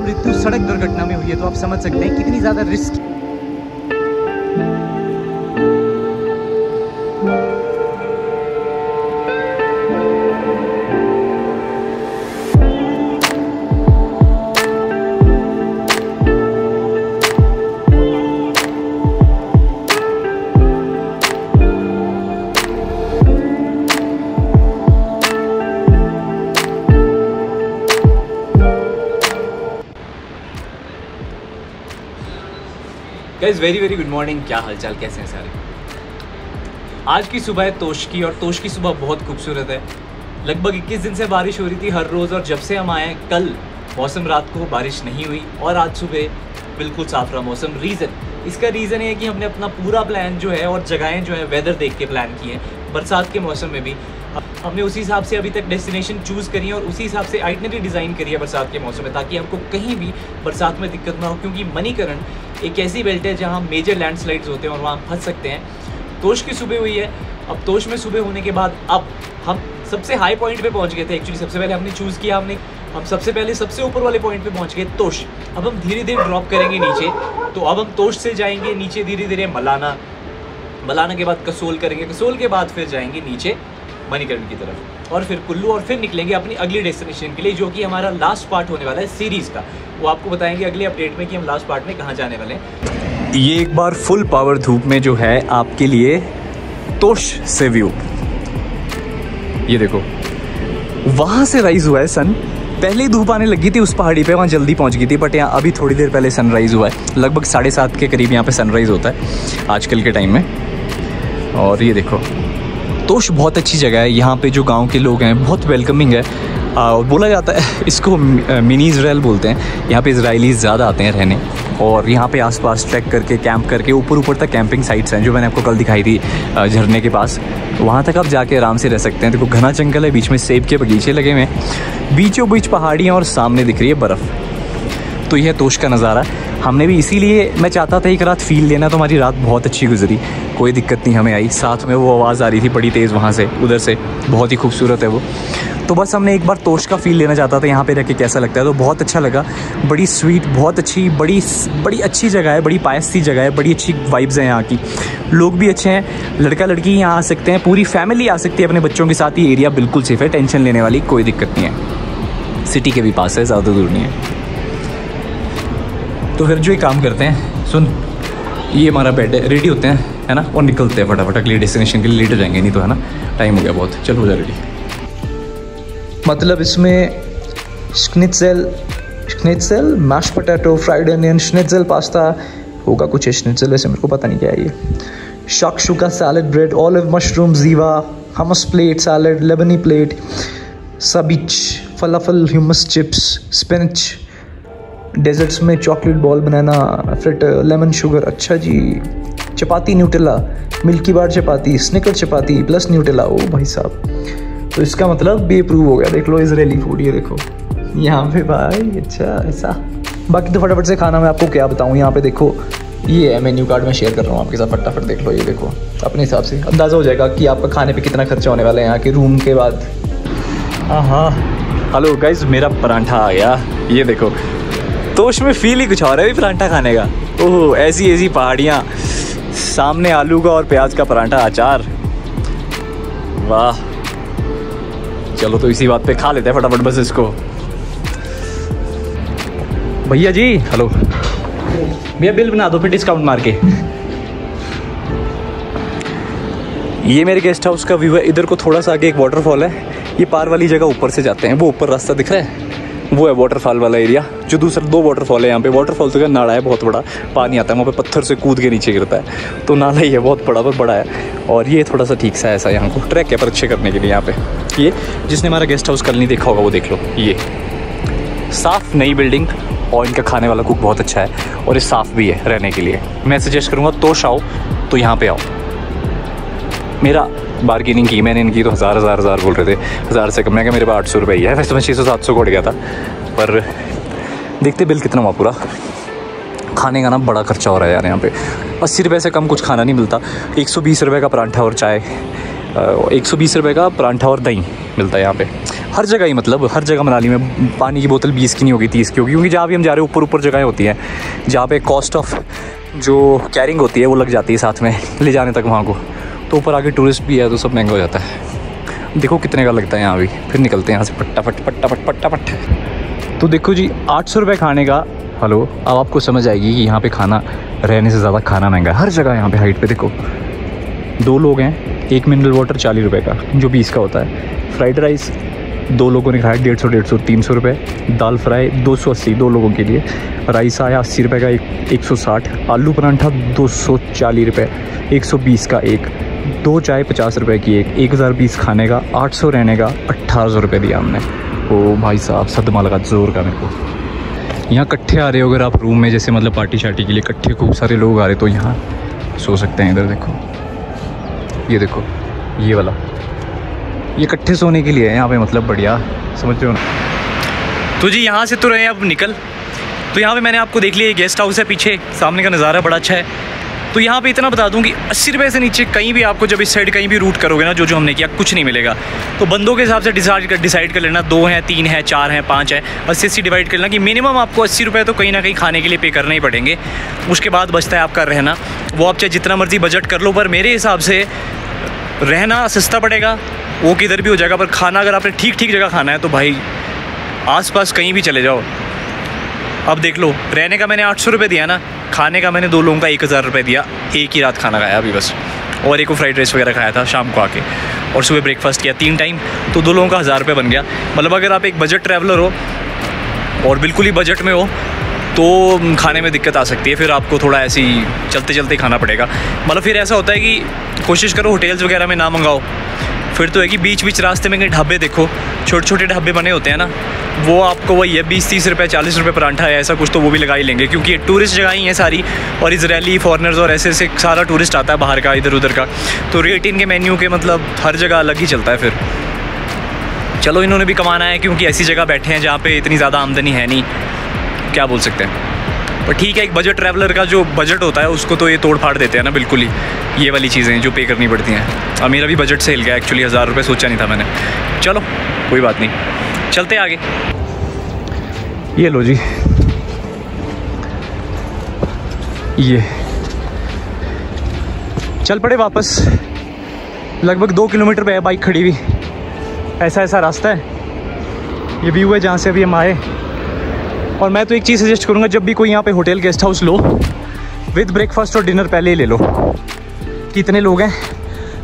मृत्यु सड़क दुर्घटना में हुई है, तो आप समझ सकते हैं कितनी ज़्यादा risk. Guys very good morning, क्या हालचाल, कैसे हैं सारे। आज की सुबह है तोश की, और तोश की सुबह बहुत खूबसूरत है। लगभग 21 दिन से बारिश हो रही थी हर रोज़, और जब से हम आए कल मौसम रात को बारिश नहीं हुई और आज सुबह बिल्कुल साफ रहा मौसम। इसका रीज़न है कि हमने अपना पूरा प्लान जो है और जगहें जो है वेदर देख के प्लान किए हैं। बरसात के मौसम में भी हमने उसी हिसाब से अभी तक डेस्टिनेशन चूज़ करी है और उसी हिसाब से आइटनरी डिज़ाइन करी है बरसात के मौसम में, ताकि हमको कहीं भी बरसात में दिक्कत ना हो। क्योंकि मणिकरण एक ऐसी बेल्ट है जहाँ मेजर लैंडस्लाइड्स होते हैं और वहाँ फंस सकते हैं। तोश की सुबह हुई है। अब तोश में सुबह होने के बाद अब हम सबसे हाई पॉइंट पे पहुँच गए थे। एक्चुअली सबसे पहले हमने चूज़ किया, हम सबसे पहले सबसे ऊपर वाले पॉइंट पे पहुँच गए तोश। अब हम धीरे धीरे ड्रॉप करेंगे नीचे, तो अब हम तोश से जाएंगे नीचे धीरे धीरे मलाना के बाद कसोल करेंगे, कसोल के बाद फिर जाएंगे नीचे मणिकरण की तरफ, और फिर कुल्लू, और फिर निकलेंगे अपनी अगली डेस्टिनेशन के लिए, जो कि हमारा लास्ट पार्ट होने वाला है सीरीज़ का। वो आपको बताएंगे अगले अपडेट में कि हम लास्ट पार्ट में कहाँ जाने वाले हैं। ये एक बार फुल पावर धूप में जो है आपके लिए तोश से व्यू, ये देखो वहाँ से राइज हुआ है सन। पहले ही धूप आने लगी थी उस पहाड़ी पे, वहाँ जल्दी पहुँच गई थी, बट यहाँ अभी थोड़ी देर पहले सनराइज़ हुआ है। लगभग 7:30 के करीब यहाँ पे सनराइज़ होता है आजकल के टाइम में। और ये देखो तोश बहुत अच्छी जगह है। यहाँ पे जो गांव के लोग हैं बहुत वेलकमिंग है। बोला जाता है इसको मिनी इज़राइल बोलते हैं। यहाँ पे इजरायलीज़ ज़्यादा आते हैं रहने, और यहाँ पे आसपास ट्रैक करके कैंप करके ऊपर तक कैंपिंग साइट्स हैं जो मैंने आपको कल दिखाई थी झरने के पास। वहाँ तक आप जाके आराम से रह सकते हैं। देखो घना जंगल है, बीच में सेब के बगीचे लगे हुए हैं, बीचों बीच पहाड़ियाँ और सामने दिख रही है बर्फ़। तो यह तोश का नज़ारा। हमने भी इसीलिए, मैं चाहता था एक रात फ़ील लेना, तो हमारी रात बहुत अच्छी गुजरी, कोई दिक्कत नहीं हमें आई। साथ में वो आवाज़ आ रही थी बड़ी तेज़ वहाँ से, उधर से, बहुत ही खूबसूरत है वो। तो बस हमने एक बार तोश का फ़ील लेना चाहता था, यहाँ पे रह के कैसा लगता है। तो बहुत अच्छा लगा, बड़ी स्वीट, बहुत अच्छी, बड़ी अच्छी जगह है, बड़ी पायस सी जगह है, बड़ी अच्छी वाइब्स हैं यहाँ की। लोग भी अच्छे हैं, लड़का लड़की यहाँ आ सकते हैं, पूरी फैमिली आ सकती है अपने बच्चों के साथ। ये एरिया बिल्कुल सेफ़ है, टेंशन लेने वाली कोई दिक्कत नहीं है। सिटी के भी पास है, ज़्यादा दूर नहीं है। तो फिर जो एक काम करते हैं, सुन, ये हमारा बेड है, रेडी होते हैं, है ना, और निकलते हैं फटाफट अगली डेस्टिनेशन के लिए। लेट हो जाएंगे नहीं तो, है ना, टाइम हो गया बहुत। चल हो जा रेडी। मतलब इसमें schnitzel, mash potato, fried onion, schnitzel pasta होगा कुछ। स्निट्ज़ेल वैसे मेरे को पता नहीं क्या है ये। शाकशुका सैलड, ब्रेड, ऑलिव मशरूम, जीवा, हमस प्लेट, सैलड, लेबनी प्लेट, सबिच, फलाफल, ह्यूमस चिप्स, स्पिनच। डेजर्ट्स में चॉकलेट बॉल, बनाना फ्रिटर, लेमन शुगर। अच्छा जी, चपाती न्यूटेला, मिल्की बार चपाती, स्निकर चपाती प्लस न्यूटेला। ओ भाई साहब, तो इसका मतलब भी अप्रूव हो गया। देख लो इजरायली फूड, ये देखो यहाँ पे भाई। अच्छा ऐसा, बाकी तो फटाफट से खाना मैं आपको क्या बताऊँ। यहाँ पे देखो, ये है मेन्यू कार्ड, मैं शेयर कर रहा हूँ आपके साथ, फटाफट देख लो। ये देखो, अपने हिसाब से अंदाज़ा हो जाएगा कि आपका खाने पे कितना खर्चा होने वाला है यहाँ के रूम के बाद। हाँ, हेलो गाइज, मेरा परांठा आ गया। ये देखो, तोश में फील ही कुछ और है भी परांठा खाने का। ओह, ऐसी पहाड़ियाँ, सामने आलू का और प्याज का परांठा, अचार, वाह। चलो तो इसी बात पे खा लेते हैं फटाफट बस इसको। भैया जी, हेलो भैया, बिल बना दो फिर डिस्काउंट मार के। ये मेरे गेस्ट हाउस का व्यू है। इधर को थोड़ा सा आगे एक वाटरफॉल है। ये पार वाली जगह ऊपर से जाते हैं, वो ऊपर रास्ता दिख रहा है, वो है वाटरफॉल वाला एरिया। जो दूसरा 2 वाटरफॉल है यहाँ पे। वाटरफॉल तो क्या, नाला है बहुत बड़ा, पानी आता है वहाँ पे, पत्थर से कूद के नीचे गिरता है, तो नाला ही है, बहुत बड़ा है। और ये थोड़ा सा ठीक सा ऐसा यहाँ को ट्रैक है पर अच्छे करने के लिए यहाँ पे। ये जिसने हमारा गेस्ट हाउस कल नहीं देखा होगा वो देख लो। ये साफ़ नई बिल्डिंग, और इनका खाने वाला कुक बहुत अच्छा है, और ये साफ़ भी है रहने के लिए। मैं सजेस्ट करूँगा तोश आओ तो यहाँ पर आओ। मेरा बार्गेनिंग की मैंने इनकी, तो हज़ार बोल रहे थे, 1000 से कम। मैं क्या, मेरे पास 800 रुपये ही है। वैसे मैं 600-700 को उड़ गया था, पर देखते बिल कितना हुआ पूरा। खाने का ना बड़ा खर्चा हो रहा है यार यहाँ पे। 80 रुपये से कम कुछ खाना नहीं मिलता। 120 रुपये का परांठा और चाय, 120 रुपये का परांठा और दही मिलता है यहाँ पे हर जगह ही, मतलब हर जगह मनाली में पानी की बोतल 20 की नहीं होगी, 30 की होगी, क्योंकि जहाँ भी हम जा रहे हैं ऊपर जगहें होती हैं जहाँ पे कॉस्ट ऑफ जो कैरिंग होती है वो लग जाती है साथ में ले जाने तक वहाँ को, तो ऊपर आके टूरिस्ट भी है तो सब महंगा हो जाता है। देखो कितने का लगता है यहाँ भी, फिर निकलते हैं यहाँ से फटाफट। तो देखो जी 800 रुपये खाने का। हेलो, अब आपको समझ आएगी कि यहाँ पे खाना रहने से ज़्यादा खाना महंगा है हर जगह। यहाँ पे हाइट पे देखो 2 लोग हैं, 1 मिनरल वाटर 40 रुपये का जो 20 का होता है। फ्राइड राइस 2 लोगों ने खाया 150 300 रुपये। दाल फ्राई 280 2 लोगों के लिए। राइस आया 80 रुपये का 160। आलू परांठा 240 रुपये 120 का एक। 2 चाय 50 रुपये की एक। 1020 खाने का, 800 रहने का, 1800 रुपये दिया हमने। ओ भाई साहब सदमा लगा जोर का मेरे को। यहाँ इकट्ठे आ रहे हो अगर आप रूम में, जैसे मतलब पार्टी शार्टी के लिए इकट्ठे खूब सारे लोग आ रहे तो यहाँ सो सकते हैं। इधर देखो, ये देखो ये वाला, ये इकट्ठे सोने के लिए है यहाँ पे, मतलब बढ़िया, समझ रहे हो ना। तो जी यहाँ से तो रहे अब निकल। तो यहाँ पे मैंने आपको देख लिया, ये गेस्ट हाउस है पीछे, सामने का नज़ारा बड़ा अच्छा है। तो यहाँ पे इतना बता दूँ कि 80 रुपये से नीचे कहीं भी आपको, जब इस साइड कहीं भी रूट करोगे ना, जो हमने किया, कुछ नहीं मिलेगा। तो बंदों के हिसाब से डिसाइड कर लेना, 2 हैं, 3 हैं, 4 हैं, 5 हैं, 80 डिवाइड कर लेना कि मिनिमम आपको 80 रुपये तो कहीं ना कहीं खाने के लिए पे करने ही पड़ेंगे। उसके बाद बचता है आपका रहना, वो आप चाहे जितना मर्जी बजट कर लो, पर मेरे हिसाब से रहना सस्ता पड़ेगा, वो किधर भी हो जाएगा। पर खाना अगर आपने ठीक जगह खाना है तो भाई आसपास कहीं भी चले जाओ। अब देख लो, रहने का मैंने 800 रुपये दिया ना, खाने का मैंने 2 लोगों का 1000 रुपये दिया। एक ही रात खाना खाया अभी बस, और एक को फ्राइड राइस वगैरह खाया था शाम को आके, और सुबह ब्रेकफास्ट किया 3 टाइम, तो 2 लोगों का 1000 रुपये बन गया। मतलब अगर आप एक बजट ट्रैवलर हो और बिल्कुल ही बजट में हो तो खाने में दिक्कत आ सकती है, फिर आपको थोड़ा ऐसे ही चलते खाना पड़ेगा। मतलब फिर ऐसा होता है कि कोशिश करो होटल्स वगैरह में ना मंगाओ। फिर तो है कि बीच रास्ते में कहीं ढाबे देखो, छोटे ढाबे बने होते हैं ना, वो आपको वही है 20-30 रुपये 40 रुपये परांठा है ऐसा कुछ, तो वो भी लगा ही लेंगे, क्योंकि ये टूरिस्ट जगह ही है सारी, और इजरायली फॉरेनर्स और ऐसे सारा टूरिस्ट आता है बाहर का, इधर उधर का। तो रेट इनके मेन्यू के मतलब हर जगह अलग ही चलता है। फिर चलो इन्होंने भी कमाना है, क्योंकि ऐसी जगह बैठे हैं जहाँ पे इतनी ज़्यादा आमदनी है नहीं, क्या बोल सकते हैं। पर ठीक है, एक बजट ट्रैवलर का जो बजट होता है उसको तो ये तोड़ फाड़ देते हैं ना बिल्कुल ही, ये वाली चीज़ें जो पे करनी पड़ती हैं। अब मेरा भी बजट से हिल गया एक्चुअली, 1000 रुपये सोचा नहीं था मैंने। चलो कोई बात नहीं, चलते आगे। ये लो जी, ये चल पड़े वापस। लगभग 2 किलोमीटर पे है बाइक खड़ी हुई, ऐसा रास्ता है। ये व्यू है जहाँ से अभी हम आए। और मैं तो एक चीज़ सजेस्ट करूँगा, जब भी कोई यहाँ पे hotel guest house low, with breakfast और डिनर पहले ही ले लो। कितने लोग हैं,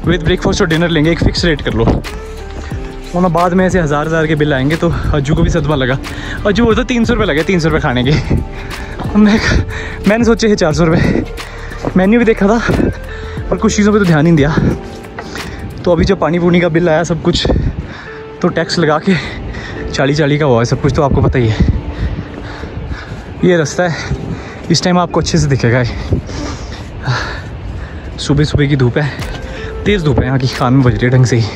विद ब्रेकफास्ट और डिनर लेंगे, एक फ़िक्स रेट कर लो, वरना बाद में ऐसे 1000 के बिल आएंगे। तो अज्जू को भी सदमा लगा, अज्जू बोलता 300 रुपये लगे, 300 रुपये खाने के। मैंने सोचे है 400 रुपये। मेन्यू भी देखा था पर कुछ चीज़ों पे तो ध्यान ही नहीं दिया। तो अभी जब पानी पूनी का बिल आया सब कुछ, तो टैक्स लगा के 40 का हुआ है सब कुछ, तो आपको पता ही है। ये रास्ता है, इस टाइम आपको अच्छे से दिखेगा। सुबह की धूप है, तेज़ धूप है यहाँ की, कान में बज रही है ढंग से ही।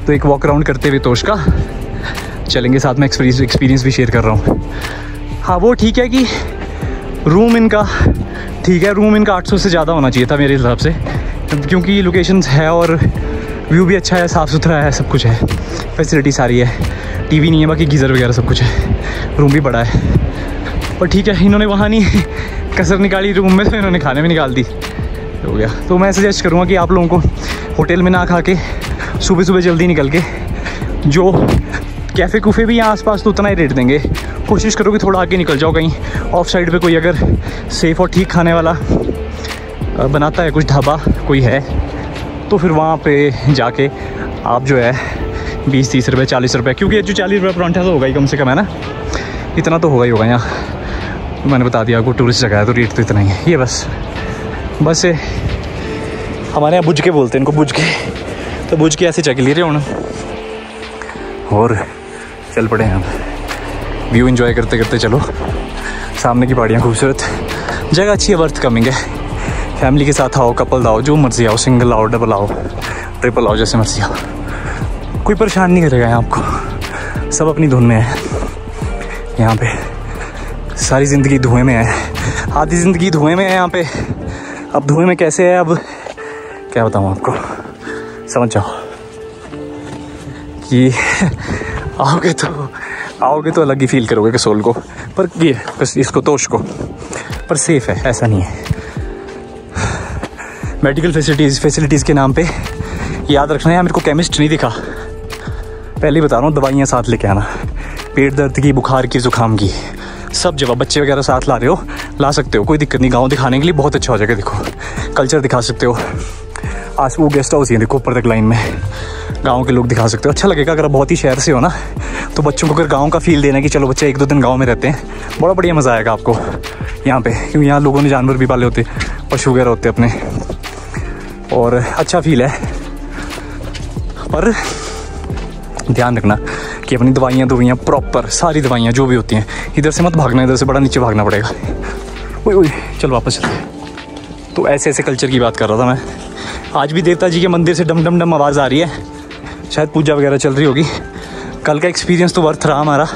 तो एक वॉक अराउंड करते हुए तोश का चलेंगे, साथ में एक्सपीरियंस भी शेयर कर रहा हूँ। हाँ वो ठीक है कि रूम इनका ठीक है, रूम इनका 800 से ज़्यादा होना चाहिए था मेरे हिसाब से, क्योंकि लोकेशंस है और व्यू भी अच्छा है, साफ़ सुथरा है, सब कुछ है, फैसिलिटी सारी है। टीवी नहीं है, बाकी गीज़र वगैरह सब कुछ है, रूम भी बड़ा है। और ठीक है, इन्होंने वहाँ नहीं कसर निकाली रूम में, तो इन्होंने खाने में निकाल दी, हो गया। तो मैं सजेस्ट करूँगा कि आप लोगों को होटल में ना खा के सुबह जल्दी निकल के, जो कैफ़े कूफ़े भी यहाँ आसपास तो उतना ही रेट देंगे, कोशिश करो कि थोड़ा आगे निकल जाओ कहीं ऑफ साइड पे, कोई अगर सेफ़ और ठीक खाने वाला बनाता है, कुछ ढाबा कोई है, तो फिर वहाँ पे जाके आप जो है 20-30 रुपये 40 रुपये, क्योंकि जो 40 रुपये परांठा तो होगा ही कम से कम, है ना, इतना तो होगा ही होगा यहाँ। मैंने बता दिया आपको टूरिस्ट जगह है तो रेट तो इतना ही है। ये बस हमारे यहाँ बुझ के बोलते हैं इनको, बुझ के, तो बुझ के ऐसे चक ले रहे हो और चल पड़े हैं। व्यू एंजॉय करते करते चलो, सामने की पहाड़ियाँ खूबसूरत, जगह अच्छी है, वर्थ कमिंग है। फैमिली के साथ आओ, कपल आओ, जो मर्जी आओ, सिंगल आओ, डबल आओ, ट्रिपल आओ, जैसे मर्जी आओ, कोई परेशान नहीं करेगा यहाँ आपको, सब अपनी धुन में है। यहाँ पे सारी ज़िंदगी धुएं में है, आधी ज़िंदगी धुएं में है यहाँ पे। अब धुएं में कैसे है, अब क्या बताऊँ आपको, समझ जाओ। कि आओगे तो अलग ही फील करोगे कसोल को, पर ये इसको तोश को, पर सेफ़ है, ऐसा नहीं है। मेडिकल फैसिलिटीज़ के नाम पे याद रखना है, मेरे को केमिस्ट नहीं दिखा, पहले ही बता रहा हूँ। दवाइयाँ साथ लेके आना, पेट दर्द की, बुखार की, ज़ुकाम की, सब जगह। बच्चे वगैरह साथ ला रहे हो, ला सकते हो, कोई दिक्कत नहीं। गाँव दिखाने के लिए बहुत अच्छा हो जाएगा। देखो कल्चर दिखा सकते हो। आज वो गेस्ट हाउस ही है देखो ऊपर तक लाइन में, गाँव के लोग दिखा सकते हो, अच्छा लगेगा। अगर बहुत ही शहर से हो ना, तो बच्चों को अगर गाँव का फील देना कि चलो बच्चे 1-2 दिन गाँव में रहते हैं, बड़ा बढ़िया मज़ा आएगा आपको यहाँ पे, क्योंकि यहाँ लोगों ने जानवर भी पाले होते, पशु वगैरह होते अपने, और अच्छा फील है। पर ध्यान रखना कि अपनी दवाइयाँ प्रॉपर, सारी दवाइयाँ जो भी होती हैं, इधर से मत भागना, इधर से बड़ा नीचे भागना पड़ेगा। ओए चल वापस चलते। तो ऐसे कल्चर की बात कर रहा था मैं। आज भी देवता जी के मंदिर से डम डम डम आवाज़ आ रही है, शायद पूजा वगैरह चल रही होगी। कल का एक्सपीरियंस तो वर्थ रहा हमारा,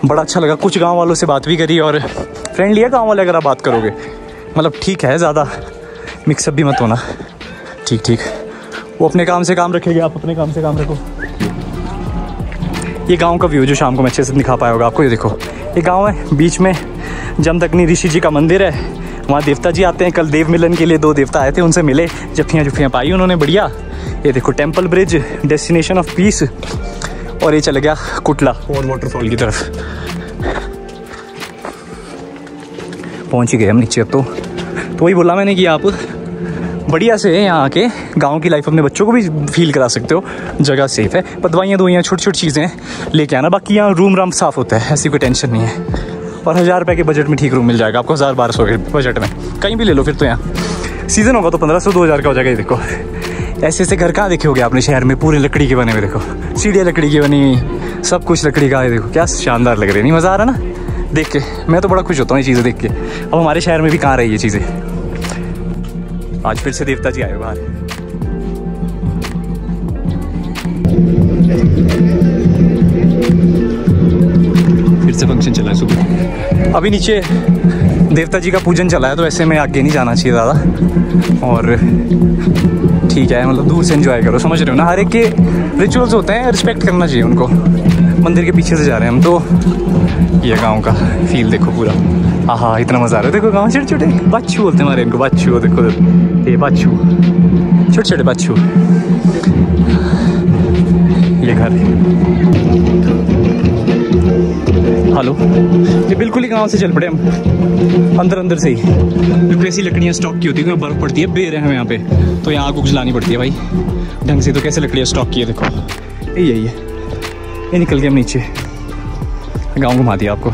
बड़ा अच्छा लगा। कुछ गांव वालों से बात भी करी, और फ्रेंडली है गांव वाले, अगर आप बात करोगे मतलब ठीक है, ज़्यादा मिक्सअप भी मत होना, ठीक। वो अपने काम से काम रखेंगे, आप अपने काम से काम रखो। ये गांव का व्यू जो शाम को मैं अच्छे से दिखा पाया होगा आपको, ये देखो, ये गांव है, बीच में जमदग्नि ऋषि जी का मंदिर है, वहाँ देवता जी आते हैं। कल देव मिलन के लिए 2 देवता आए थे, उनसे मिले, जफ्फियाँ पाई उन्होंने, बढ़िया। ये देखो temple bridge, destination of peace, और ये चल गया कुटला और वाटरफॉल की तरफ। पहुँच ही गए हम नीचे। तो वही बोला मैंने कि आप बढ़िया से यहाँ आके गांव की लाइफ अपने बच्चों को भी फील करा सकते हो। जगह सेफ है, पर दवाइयाँ छोटी चीज़ें लेके आना। बाकी यहाँ रूम राम साफ़ होता है, ऐसी कोई टेंशन नहीं है। और 1000 रुपये के बजट में ठीक रूम मिल जाएगा आपको, 1000-1200 के बजट में कहीं भी ले लो। फिर तो यहाँ सीज़न होगा तो 1500-2000 का हो जाएगा। ये देखो ऐसे घर कहाँ देखे होगे आपने शहर में, पूरे लकड़ी के बने हुए। देखो सीढ़ियाँ लकड़ी की बनी, सब कुछ लकड़ी का है। देखो क्या शानदार लग रही है, नहीं मज़ा आ रहा ना देख के? मैं तो बड़ा खुश होता हूँ ये चीज़ें देख के। अब हमारे शहर में भी कहाँ रही ये चीज़ें। आज फिर से देवता जी आए बाहर। फिर से फंक्शन चला है सुबह। अभी नीचे देवता जी का पूजन चला है, तो ऐसे में आगे नहीं जाना चाहिए ज़्यादा। और ठीक है, मतलब दूर से एंजॉय करो, समझ रहे हो ना? हर एक के रिचुअल्स होते हैं, रिस्पेक्ट करना चाहिए उनको। मंदिर के पीछे से जा रहे हैं हम तो। ये गांव का फील देखो पूरा, आहा इतना मज़ा आ रहा है। देखो गांव छोटे छोटे बाछू बोलते हैं हमारे इनको, बाछू। देखो ये बाछू, छोटे छोटे बाछू। ये घर, हेलो, ये बिल्कुल ही गांव से चल पड़े हम, अंदर से ही। बिल्कुल ऐसी लकड़ियाँ स्टॉक की होती है, बर्फ़ पड़ती है, बेर है हम यहाँ पे, तो यहाँ आग जलानी पड़ती है भाई ढंग से। तो कैसे लकड़ियाँ स्टॉक की है देखो, यही है। ये निकल गए हम नीचे, गाँव घुमा दिया आपको।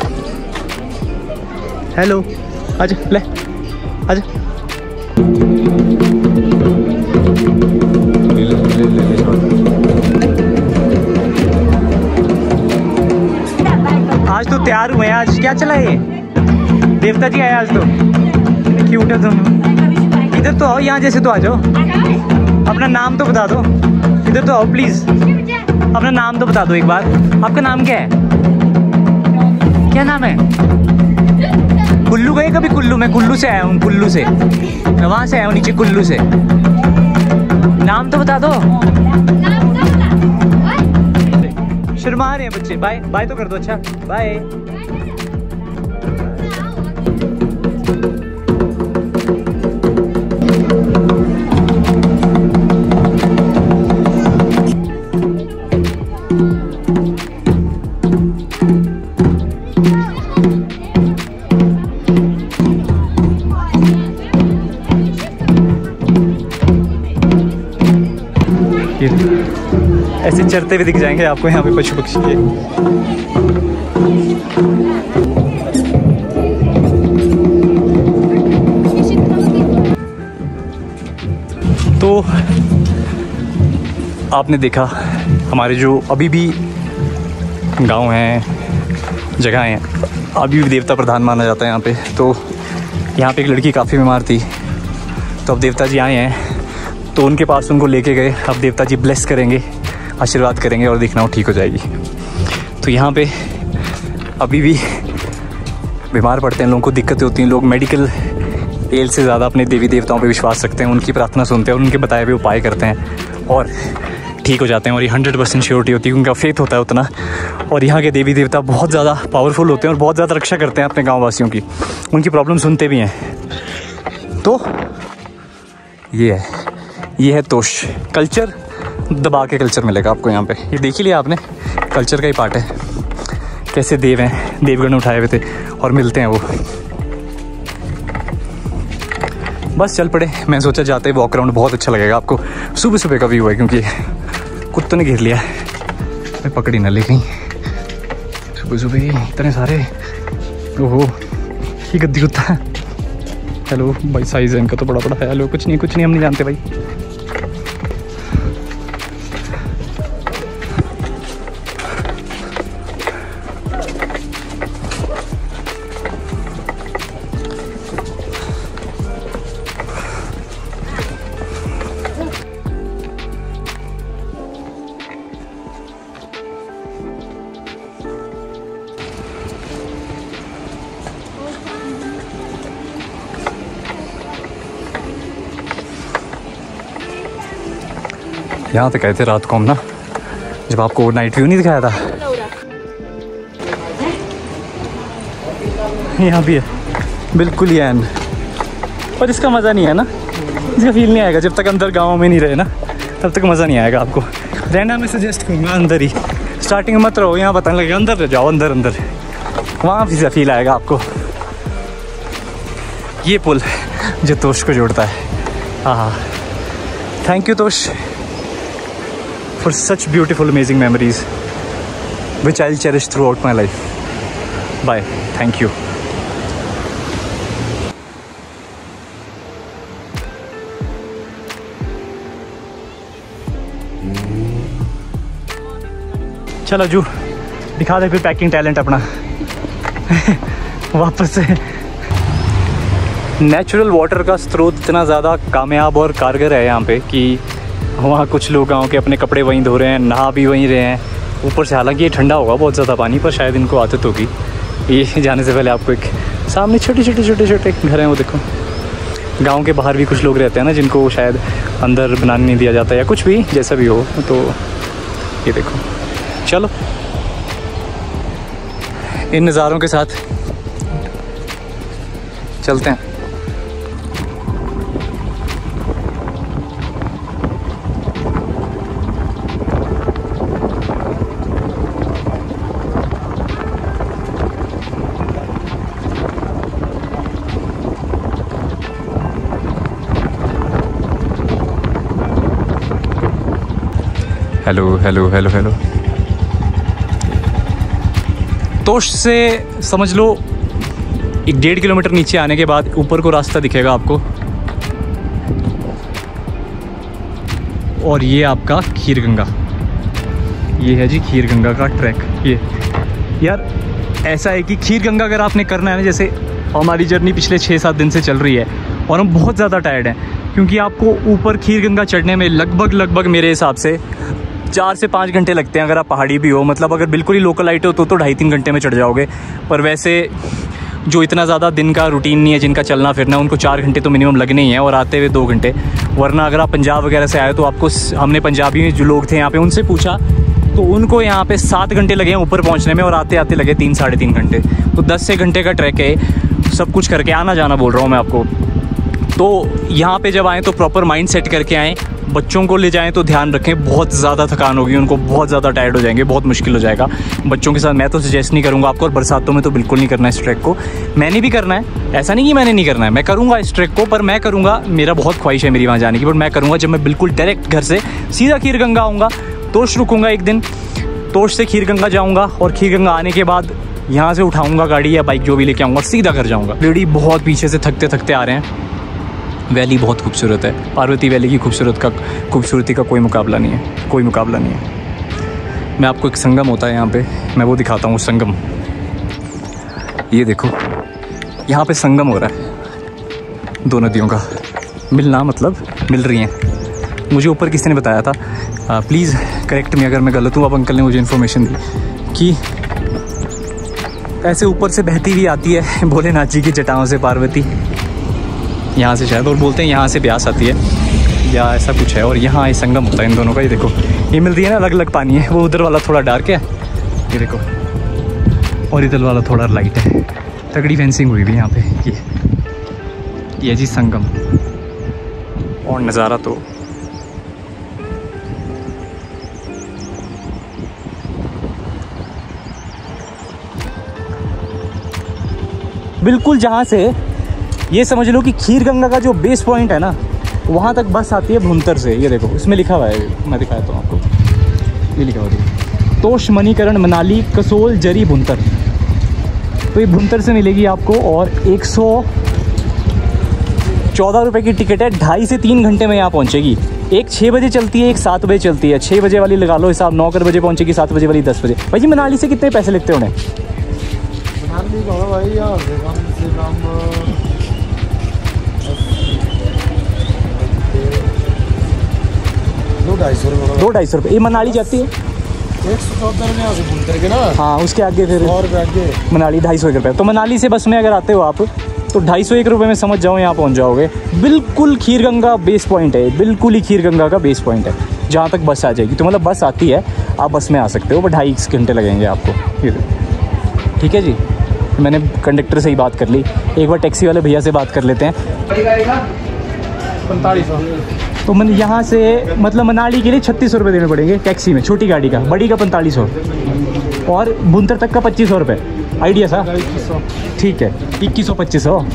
हेलो, आजा ले आजा। आज तो तैयार हुए हैं। आज क्या चला ये? देवता जी आए आज तो। क्यूट है तुम। इधर तो आओ, यहाँ जैसे तो आ जाओ। अपना नाम तो बता दो, इधर तो आओ प्लीज। अपना नाम तो बता दो एक बार। आपका नाम क्या है? क्या नाम है? कुल्लू गए कभी? कुल्लू, मैं कुल्लू से आया हूँ, कुल्लू से, मैं वहाँ से आया हूँ नीचे कुल्लू से। नाम तो बता दो। शर्मा रहे हैं बच्चे। बाय बाय तो कर दो। अच्छा बाय। ऐसे चरते हुए दिख जाएंगे आपको यहाँ पे पशु पक्षी के। तो आपने देखा हमारे जो अभी भी गांव हैं, जगह हैं, अभी भी देवता प्रधान माना जाता है यहाँ पे। तो यहाँ पे एक लड़की काफ़ी बीमार थी, तो अब देवता जी आए हैं, तो उनके पास उनको लेके गए। अब देवता जी ब्लेस करेंगे, आशीर्वाद करेंगे, और देखना वो ठीक हो जाएगी। तो यहाँ पे अभी भी बीमार पड़ते हैं, लोगों को दिक्कतें होती हैं। लोग मेडिकल एल से ज़्यादा अपने देवी देवताओं पे विश्वास रखते हैं, उनकी प्रार्थना सुनते हैं और उनके बताए हुए उपाय करते हैं। और ठीक हो जाते हैं और ये 100% श्योरिटी होती है, उनका फेथ होता है उतना। और यहाँ के देवी देवता बहुत ज़्यादा पावरफुल होते हैं और बहुत ज़्यादा रक्षा करते हैं अपने गाँव वासियों की, उनकी प्रॉब्लम सुनते भी हैं। तो ये है तोश कल्चर। दबा के कल्चर मिलेगा आपको यहाँ पे, ये देख ही लिया आपने, कल्चर का ही पार्ट है। कैसे देव हैं, देवगण उठाए हुए थे और मिलते हैं वो। बस चल पड़े, मैं सोचा जाते ही वॉक अराउंड बहुत अच्छा लगेगा आपको। सुबह सुबह का व्यू है क्योंकि कुत्तों ने घेर लिया है, मैं पकड़ी ना ले गई। सुबह सुबह इतने सारे, ओहो ये गद्दी कुत्ता है। हेलो भाई, साइज है इनका तो बड़ा बड़ा है। हेलो कुछ नहीं हम नहीं जानते भाई। यहाँ पे गए थे रात को हम ना, जब आपको नाइट व्यू नहीं दिखाया था। यहाँ भी है बिल्कुल ही एन, पर इसका मज़ा नहीं है ना, इसका फील नहीं आएगा जब तक अंदर गाँव में नहीं रहे ना, तब तक मज़ा नहीं आएगा आपको। रहना मैं सजेस्ट करूँगा अंदर ही, स्टार्टिंग में मत रहो यहाँ, बताने लगेगा अंदर जाओ, अंदर वहाँ भी फील आएगा आपको। ये पुल जो तोश को जोड़ता है, हाँ थैंक यू तोश for such beautiful amazing memories which I'll cherish throughout my life. Bye, thank you. चलो जू दिखा दे फिर पैकिंग टैलेंट अपना वापस से। नेचुरल वाटर का स्रोत इतना ज़्यादा कामयाब और कारगर है यहाँ पे कि वहाँ कुछ लोग गाँव के अपने कपड़े वहीं धो रहे हैं, नहा भी वहीं रहे हैं। ऊपर से हालांकि ये ठंडा होगा बहुत ज़्यादा पानी, पर शायद इनको आदत होगी। ये जाने से पहले आपको एक सामने छोटे छोटे घर हैं, वो देखो। गांव के बाहर भी कुछ लोग रहते हैं ना, जिनको शायद अंदर बनाने नहीं दिया जाता या कुछ भी, जैसा भी हो। तो ये देखो, चलो इन नज़ारों के साथ चलते हैं। हेलो। तोश से समझ लो 1.5 किलोमीटर नीचे आने के बाद ऊपर को रास्ता दिखेगा आपको, और ये आपका खीरगंगा। ये है जी खीरगंगा का ट्रैक। ये यार ऐसा है कि खीरगंगा अगर आपने करना है ना, जैसे हमारी जर्नी पिछले 6-7 दिन से चल रही है और हम बहुत ज़्यादा टायर्ड हैं, क्योंकि आपको ऊपर खीरगंगा चढ़ने में लगभग मेरे हिसाब से 4 से 5 घंटे लगते हैं। अगर आप पहाड़ी भी हो, मतलब अगर बिल्कुल ही लोकल आइट हो तो 2.5-3 घंटे में चढ़ जाओगे। पर वैसे जो इतना ज़्यादा दिन का रूटीन नहीं है, जिनका चलना फिरना, उनको 4 घंटे तो मिनिमम लगने ही हैं, और आते हुए 2 घंटे। वरना अगर आप पंजाब वगैरह से आए तो आपको, हमने पंजाबी जो लोग थे यहाँ पे उनसे पूछा तो उनको यहाँ पे 7 घंटे लगे हैं ऊपर पहुँचने में, और आते आते लगे 3-3.5 घंटे। तो 10 से घंटे का ट्रैक है, सब कुछ करके आना जाना बोल रहा हूँ मैं आपको। तो यहाँ पे जब आएँ तो प्रॉपर माइंड सेट करके आएँ। बच्चों को ले जाएं तो ध्यान रखें, बहुत ज़्यादा थकान होगी उनको, बहुत ज़्यादा टायर्ड हो जाएंगे, बहुत मुश्किल हो जाएगा। बच्चों के साथ मैं तो सजेस्ट नहीं करूँगा आपको, और बरसातों में तो बिल्कुल नहीं करना इस ट्रैक को। मैंने भी करना है, ऐसा नहीं कि मैंने नहीं करना है, मैं करूँगा इस ट्रैक को, पर मैं करूँगा, मेरा बहुत ख्वाहिश है मेरी वहाँ जाने की, पर मैं करूँगा जब मैं बिल्कुल डायरेक्ट घर से सीधा खीरगंगा आऊँगा। तोश रुकूँगा एक दिन, तोश से खीरगंगा जाऊँगा, और खीरगंगा आने के बाद यहाँ से उठाऊँगा गाड़ी या बाइक जो भी लेके आऊँगा, सीधा घर जाऊँगा। लेडी बहुत पीछे से थकते थकते आ रहे हैं। वैली बहुत खूबसूरत है, पार्वती वैली की खूबसूरती का कोई मुकाबला नहीं है, मैं आपको एक संगम होता है यहाँ पे, मैं वो दिखाता हूँ संगम। ये देखो यहाँ पे संगम हो रहा है, 2 नदियों का मिलना, मतलब मिल रही हैं। मुझे ऊपर किसी ने बताया था, प्लीज़ करेक्ट मी अगर मैं गलत हूँ। अब अंकल ने मुझे इन्फॉर्मेशन दी कि ऐसे ऊपर से बहती हुई आती है भोलेनाथ जी की जटाओं से पार्वती, यहाँ से शायद, और बोलते हैं यहाँ से ब्यास आती है या ऐसा कुछ है, और यहाँ ये संगम होता है इन दोनों का। ये देखो ये मिलती है ना, अलग अलग पानी है। वो उधर वाला थोड़ा डार्क है, ये देखो, और इधर वाला थोड़ा लाइट है। तगड़ी फेंसिंग हुई भी यहाँ पे। ये जी संगम, और नज़ारा तो बिल्कुल जहाँ से ये समझ लो कि खीर गंगा का जो बेस पॉइंट है ना, वहाँ तक बस आती है भुंतर से। ये देखो, इसमें लिखा हुआ है, मैं दिखाता हूँ आपको, ये लिखा हुआ है तोश, मणिकरण, मनाली, कसोल, जरी, भुंतर। तो ये भुंतर से मिलेगी आपको, और 114 रुपये की टिकट है। 2.5 से 3 घंटे में यहाँ पहुँचेगी। एक 6 बजे चलती है, एक 7 बजे चलती है। 6 बजे वाली लगा लो हिसाब, 9 बजे पहुँचेगी, 7 बजे वाली 10 बजे। भाई जी मनाली से कितने पैसे लगते होने? भाई यार 200-250 रुपये। ये मनाली जाती है 114 में आगे भुंतर के ना। हाँ, उसके आगे फिर 100 रुपये आगे मनाली 250 रुपये। तो मनाली से बस में अगर आते हो आप, तो 250 रुपये में समझ जाओ यहाँ पहुँच जाओगे। बिल्कुल खीर गंगा बेस पॉइंट है, बिल्कुल ही खीर गंगा का बेस पॉइंट है, जहाँ तक बस आ जाएगी। तो मतलब बस आती है, आप बस में आ सकते हो, बट 2.5 घंटे लगेंगे आपको। ठीक है जी, मैंने कंडक्टर से ही बात कर ली। एक बार टैक्सी वाले भैया से बात कर लेते हैं। 4500। तो मैंने यहाँ से मतलब मनाली के लिए 3600 रुपये देने पड़ेंगे टैक्सी में, छोटी गाड़ी का। बड़ी का 4500, और भुंतर तक का 2500 रुपये। आइडिया सा? 2100। ठीक है, 2100-2500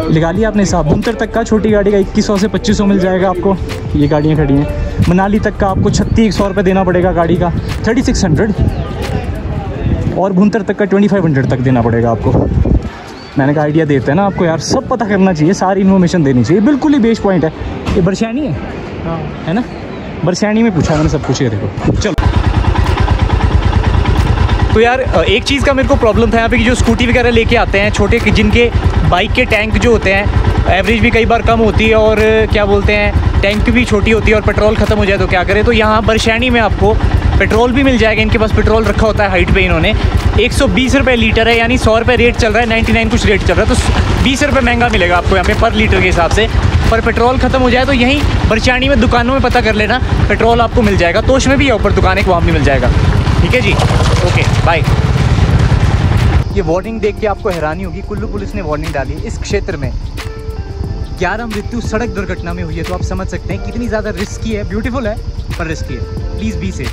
लगा लिया आपने साहब। भुंतर तक का छोटी गाड़ी का 2100 से 2500 मिल जाएगा आपको। ये गाड़ियाँ खड़ी हैं। मनाली तक का आपको 3600 रुपये देना पड़ेगा गाड़ी का, 3600, और भुंतर तक का 2500 तक देना पड़ेगा आपको। मैंने कहा आइडिया देते हैं ना आपको यार, सब पता करना चाहिए, सारी इन्फॉर्मेशन देनी चाहिए। बिल्कुल ही बेस्ट पॉइंट है। ये बरशैनी है, हाँ है ना? बरशैनी में पूछा मैंने सब कुछ। ये देखो, चलो। तो यार एक चीज़ का मेरे को प्रॉब्लम था यहाँ पे कि जो स्कूटी वगैरह लेके आते हैं छोटे, जिनके बाइक के टैंक जो होते हैं, एवरेज भी कई बार कम होती है, और क्या बोलते हैं, टैंक भी छोटी होती है, और पेट्रोल ख़त्म हो जाए तो क्या करें। तो यहाँ बरशैनी में आपको पेट्रोल भी मिल जाएगा। इनके पास पेट्रोल रखा होता है हाइट पे इन्होंने। 120 रुपये लीटर है, यानी 100 रुपये रेट चल रहा है, 99 कुछ रेट चल रहा है। तो 20 रुपये महंगा मिलेगा आपको यहाँ पे पर लीटर के हिसाब से। पर पेट्रोल ख़त्म हो जाए तो यहीं बरशैनी में दुकानों में पता कर लेना, पेट्रोल आपको मिल जाएगा। तोश में भी है ऊपर दुकान एक, वहाँ भी मिल जाएगा। ठीक है जी, ओके बाय। ये वार्निंग देख के आपको हैरानी होगी, कुल्लू पुलिस ने वार्निंग डाली इस क्षेत्र में 11 मृत्यु सड़क दुर्घटना में हुई है। तो आप समझ सकते हैं कितनी ज़्यादा रिस्की है। ब्यूटीफुल है पर रिस्की है। Please be safe.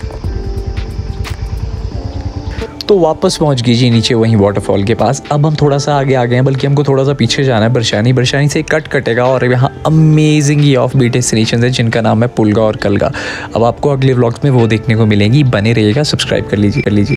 तो वापस पहुंच गई जी नीचे वहीं वाटरफॉल के पास। अब हम थोड़ा सा आगे आ गए हैं, बल्कि हमको थोड़ा सा पीछे जाना है। बरशैनी से कट कटेगा, और यहाँ अमेजिंग ही ऑफ बीट डेस्टिनेशन है जिनका नाम है पुलगा और कलगा। अब आपको अगले व्लॉग्स में वो देखने को मिलेंगी। बने रहिएगा, सब्सक्राइब कर लीजिए।